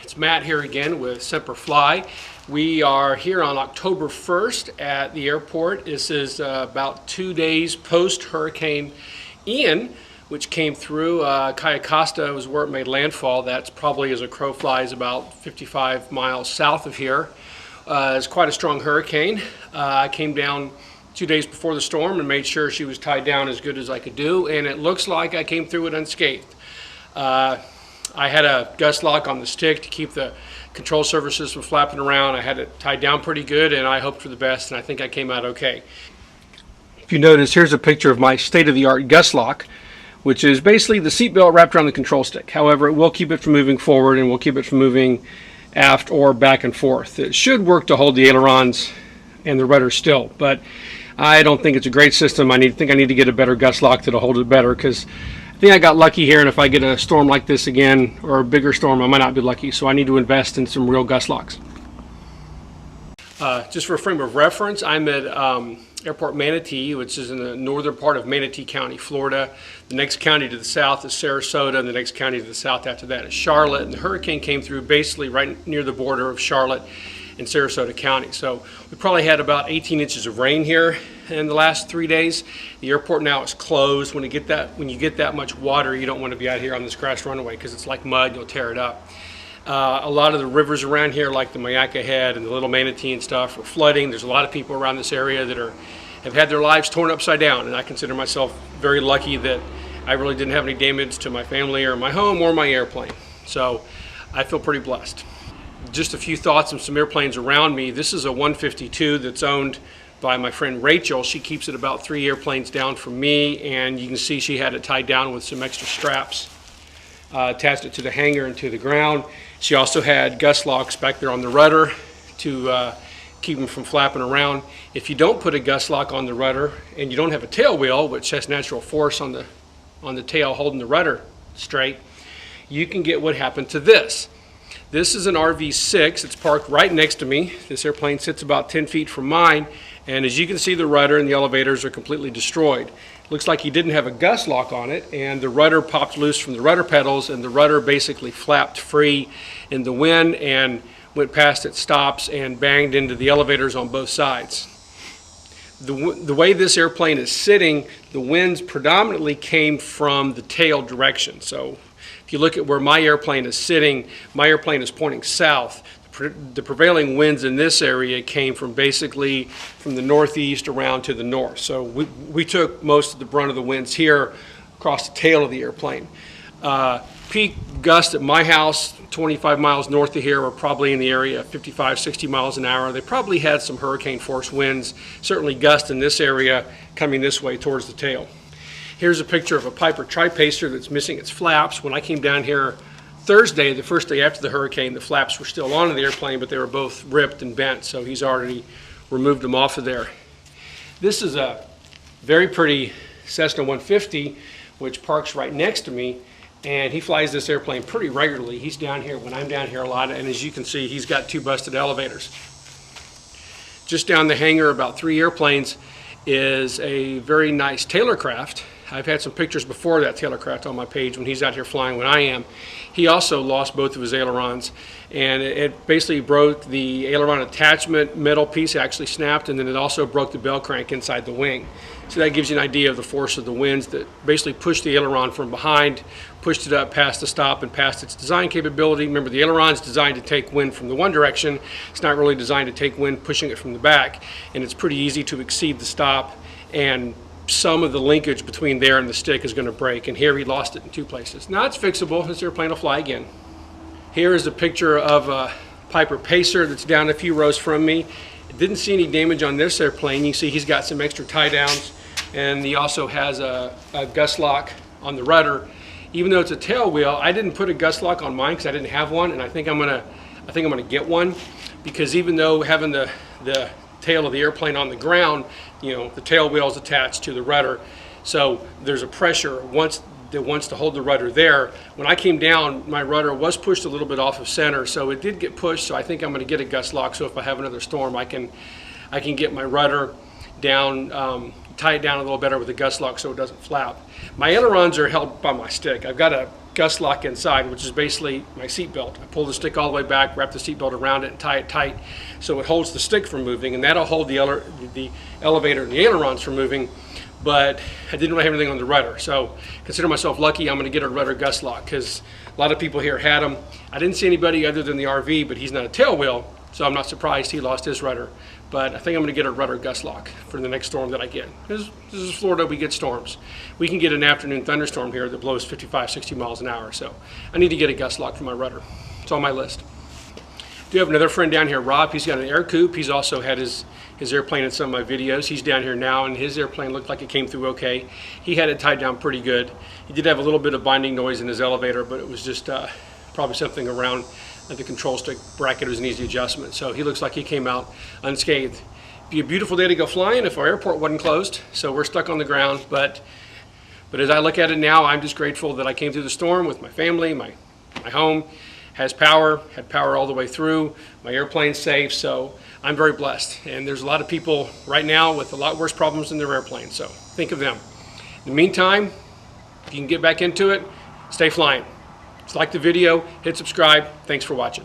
It's Matt here again with Semper Fly. We are here on October 1st at the airport. This is about 2 days post Hurricane Ian, which came through. Cayo Costa was where it made landfall. That's probably, as a crow flies, about 55 miles south of here. It's quite a strong hurricane. I came down 2 days before the storm and made sure she was tied down as good as I could do, and it looks like I came through it unscathed. I had a gust lock on the stick to keep the control surfaces from flapping around. I had it tied down pretty good, and I hoped for the best, and I think I came out okay. If you notice, here's a picture of my state-of-the-art gust lock, which is basically the seatbelt wrapped around the control stick. However, it will keep it from moving forward, and will keep it from moving aft or back and forth. It should work to hold the ailerons and the rudder still, but I don't think it's a great system. I think I need to get a better gust lock that'll hold it better, because I think I got lucky here, and if I get a storm like this again, or a bigger storm, I might not be lucky. So I need to invest in some real gust locks. Just for a frame of reference, I'm at Airport Manatee, which is in the northern part of Manatee County, Florida. The next county to the south is Sarasota, and the next county to the south after that is Charlotte. And the hurricane came through basically right near the border of Charlotte and Sarasota County. So we probably had about 18 inches of rain here in the last 3 days. The airport now is closed. When you get that much water, you don't want to be out here on this grass runway because it's like mud. You'll tear it up. A lot of the rivers around here, like the Mayaka Head and the Little Manatee and stuff, are flooding. There's a lot of people around this area that have had their lives torn upside down, and I consider myself very lucky that I really didn't have any damage to my family or my home or my airplane. So I feel pretty blessed. Just a few thoughts on some airplanes around me. This is a 152 that's owned by my friend Rachel. She keeps it about 3 airplanes down from me, and you can see she had it tied down with some extra straps. Attached it to the hanger and to the ground. She also had gust locks back there on the rudder to keep them from flapping around. If you don't put a gust lock on the rudder and you don't have a tail wheel, which has natural force on the tail holding the rudder straight, you can get what happened to this. This is an RV6. It's parked right next to me. This airplane sits about 10 feet from mine, and as you can see, the rudder and the elevators are completely destroyed. Looks like he didn't have a gust lock on it, and the rudder popped loose from the rudder pedals, and the rudder basically flapped free in the wind and went past its stops and banged into the elevators on both sides. The way this airplane is sitting, the winds predominantly came from the tail direction. So if you look at where my airplane is sitting, my airplane is pointing south. The prevailing winds in this area came from basically from the northeast around to the north. So we took most of the brunt of the winds here across the tail of the airplane. Peak gusts at my house, 25 miles north of here, were probably in the area of 55, 60 miles an hour. They probably had some hurricane force winds, certainly gusts in this area coming this way towards the tail. Here's a picture of a Piper Tri-Pacer that's missing its flaps. When I came down here Thursday, the first day after the hurricane, the flaps were still on the airplane, but they were both ripped and bent, so he's already removed them off of there. This is a very pretty Cessna 150, which parks right next to me, and he flies this airplane pretty regularly. He's down here when I'm down here a lot, and as you can see, he's got 2 busted elevators. Just down the hangar, about 3 airplanes, is a very nice Taylorcraft. I've had some pictures before that Taylorcraft on my page when he's out here flying when I am. He also lost both of his ailerons, and it basically broke the aileron attachment metal piece, actually snapped, and then it also broke the bell crank inside the wing. So that gives you an idea of the force of the winds that basically pushed the aileron from behind, pushed it up past the stop and past its design capability. Remember, the aileron's designed to take wind from the one direction. It's not really designed to take wind pushing it from the back, and it's pretty easy to exceed the stop, and some of the linkage between there and the stick is going to break, and here he lost it in 2 places. Now it's fixable. This airplane will fly again. Here is a picture of a Piper Pacer that's down a few rows from me. Didn't see any damage on this airplane. You see he's got some extra tie downs, and he also has a gust lock on the rudder. Even though it's a tail wheel, I didn't put a gust lock on mine because I didn't have one, and I think I'm gonna get one, because even though having the tail of the airplane on the ground, you know, the tail wheel is attached to the rudder, so there's a pressure that wants to hold the rudder there. When I came down, my rudder was pushed a little bit off of center, so it did get pushed. So I think I'm going to get a gust lock, so if I have another storm, I can get my rudder down, tie it down a little better with a gust lock so it doesn't flap. My ailerons are held by my stick. I've got a gust lock inside, which is basically my seat belt. I pull the stick all the way back, wrap the seat belt around it, and tie it tight so it holds the stick from moving, and that'll hold the elevator and the ailerons from moving. But I didn't really have anything on the rudder, so consider myself lucky. I'm going to get a rudder gust lock because a lot of people here had them. I didn't see anybody other than the RV, but he's not a tail wheel, so I'm not surprised he lost his rudder. But I think I'm going to get a rudder gust lock for the next storm that I get. This is Florida, we get storms. We can get an afternoon thunderstorm here that blows 55, 60 miles an hour, so I need to get a gust lock for my rudder. It's on my list. I do have another friend down here, Rob. He's got an air coupe. He's also had his airplane in some of my videos. He's down here now, and his airplane looked like it came through okay. He had it tied down pretty good. He did have a little bit of binding noise in his elevator, but it was just probably something around the control stick bracket. It was an easy adjustment. So he looks like he came out unscathed. It'd be a beautiful day to go flying if our airport wasn't closed. So we're stuck on the ground, but as I look at it now, I'm just grateful that I came through the storm with my family. My home has power, had power all the way through. My airplane's safe, so I'm very blessed. And there's a lot of people right now with a lot worse problems than their airplane, so think of them. In the meantime, if you can get back into it, stay flying. Just like the video, hit subscribe. Thanks for watching.